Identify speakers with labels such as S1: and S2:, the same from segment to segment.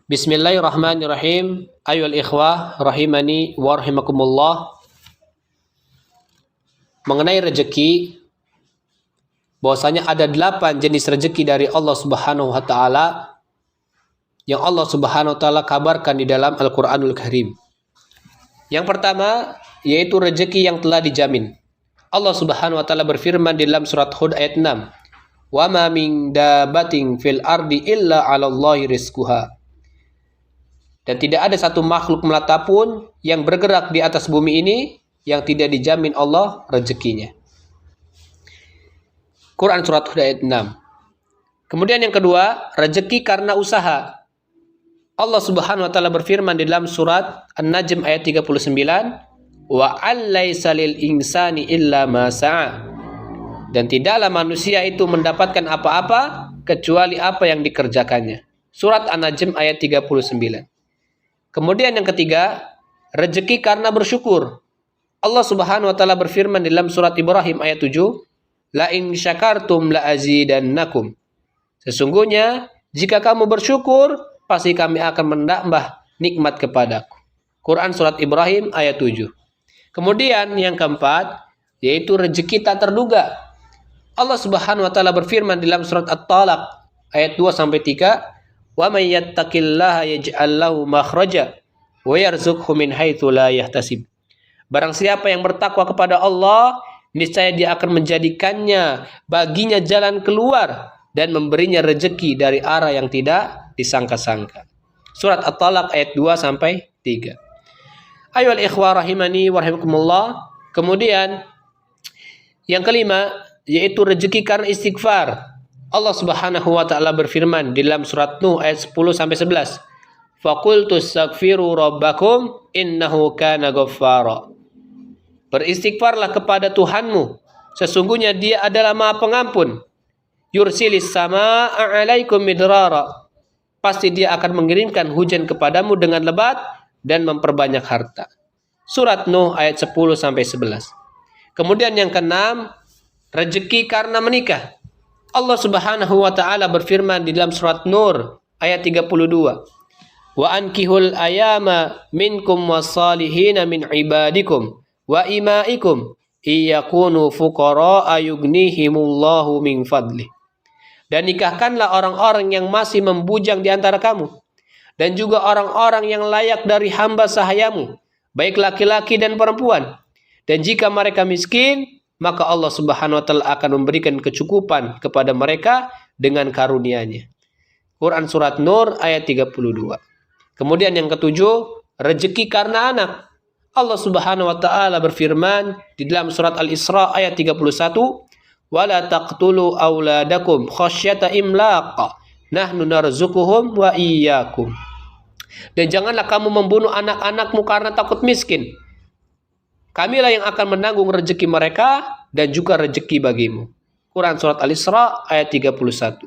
S1: Bismillahirrahmanirrahim. Ayyuhal ikhwah rahimani wa rahimakumullah. Mengenai rezeki, bahwasanya ada 8 jenis rezeki dari Allah Subhanahu wa taala yang Allah Subhanahu wa taala kabarkan di dalam Al-Qur'anul Karim. Yang pertama yaitu rezeki yang telah dijamin. Allah Subhanahu wa taala berfirman di dalam surat Hud ayat 6. Wa ma min dabatin fil ardi illa 'alallahi rizquha. Dan tidak ada satu makhluk melata pun yang bergerak di atas bumi ini yang tidak dijamin Allah rezekinya. Quran surat Hud ayat 6. Kemudian yang kedua, rezeki karena usaha. Allah Subhanahu wa taala berfirman di dalam surat An-Najm ayat 39, wa allaysa lil insani illa ma sa'a. Dan tidaklah manusia itu mendapatkan apa-apa kecuali apa yang dikerjakannya. Surat An-Najm ayat 39. Kemudian yang ketiga, rezeki karena bersyukur. Allah Subhanahu wa taala berfirman dalam surat Ibrahim ayat 7, la in syakartum la azidannakum. Sesungguhnya jika kamu bersyukur, pasti kami akan menambah nikmat kepadaku. Quran surat Ibrahim ayat 7. Kemudian yang keempat, yaitu rezeki tak terduga. Allah Subhanahu wa taala berfirman dalam surat At-Talaq ayat 2 sampai 3, wa may yattaqillaha yaj'al lahu makhraja wa yarzuqhu min haitsu la yahtasib. Barang siapa yang bertakwa kepada Allah, niscaya Dia akan menjadikannya baginya jalan keluar dan memberinya rezeki dari arah yang tidak disangka-sangka. Surat At-Talaq ayat 2 sampai 3. Ayyuhal ikhwah rahimani wa rahimakumullah. Kemudian yang kelima yaitu rezeki karena istighfar. Allah Subhanahu wa taala berfirman di dalam surat Nuh ayat 10 sampai 11. Faqultu astaghfiru rabbakum innahu kana ghaffara. Beristighfarlah kepada Tuhanmu, sesungguhnya Dia adalah Maha Pengampun. Yursilis samaa'a 'alaikum midrara. Pasti Dia akan mengirimkan hujan kepadamu dengan lebat dan memperbanyak harta. Surat Nuh ayat 10 sampai 11. Kemudian yang keenam, rezeki karena menikah. Allah Subhanahu wa taala berfirman di dalam surat Nur ayat 32. Wa ankihul ayama minkum wassalihina min ibadikum wa imaikum iyakunu fuqara ayughnihimullahu min fadli. Dan nikahkanlah orang-orang yang masih membujang di antara kamu dan juga orang-orang yang layak dari hamba sahayamu, baik laki-laki dan perempuan. Dan jika mereka miskin, maka Allah Subhanahu wa taala akan memberikan kecukupan kepada mereka dengan karunia-Nya. Quran surat Nur ayat 32. Kemudian yang ketujuh, rezeki karena anak. Allah Subhanahu wa taala berfirman di dalam surat Al-Isra ayat 31, "Wala taqtulu auladakum khasyata imlaq. Nahnu narzuquhum wa iyyakum." Dan janganlah kamu membunuh anak-anakmu karena takut miskin. Kamilah yang akan menanggung rezeki mereka dan juga rezeki bagimu. Quran surat Al-Isra ayat 31.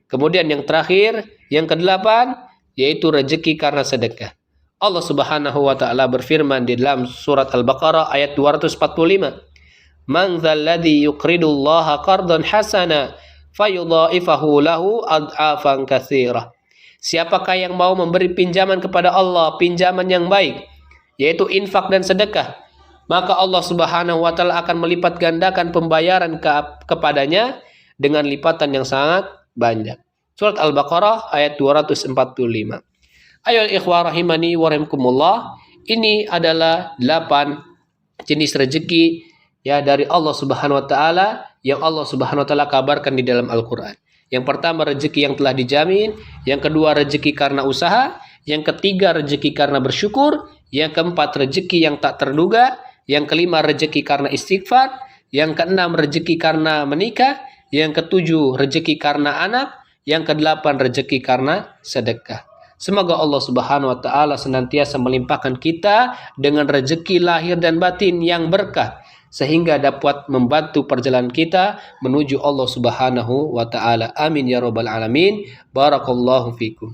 S1: Kemudian yang terakhir, yang kedelapan, yaitu rezeki karena sedekah. Allah Subhanahu wa taala berfirman di dalam surat Al-Baqarah ayat 245. Man dzalladzi yuqridullaha qardan hasana fayudha'ifahu lahu ad'afan katsirah. Siapakah yang mau memberi pinjaman kepada Allah, pinjaman yang baik, yaitu infak dan sedekah, maka Allah Subhanahu wa taala akan melipat gandakan pembayaran kepadanya dengan lipatan yang sangat banyak. Surat Al-Baqarah ayat 245. Ayyuhal ikhwah rahimani wa rahimakumullah. Ini adalah 8 jenis rezeki ya dari Allah Subhanahu wa taala yang Allah Subhanahu wa taala kabarkan di dalam Al-Qur'an. Yang pertama rezeki yang telah dijamin, yang kedua rezeki karena usaha, yang ketiga rezeki karena bersyukur, yang keempat rezeki yang tak terduga, yang kelima rezeki karena istighfar, yang keenam rezeki karena menikah, yang ketujuh rezeki karena anak, yang kedelapan rezeki karena sedekah. Semoga Allah Subhanahu wa taala senantiasa melimpahkan kita dengan rezeki lahir dan batin yang berkah sehingga dapat membantu perjalanan kita menuju Allah Subhanahu wa taala. Amin ya rabbal alamin. Barakallahu fikum.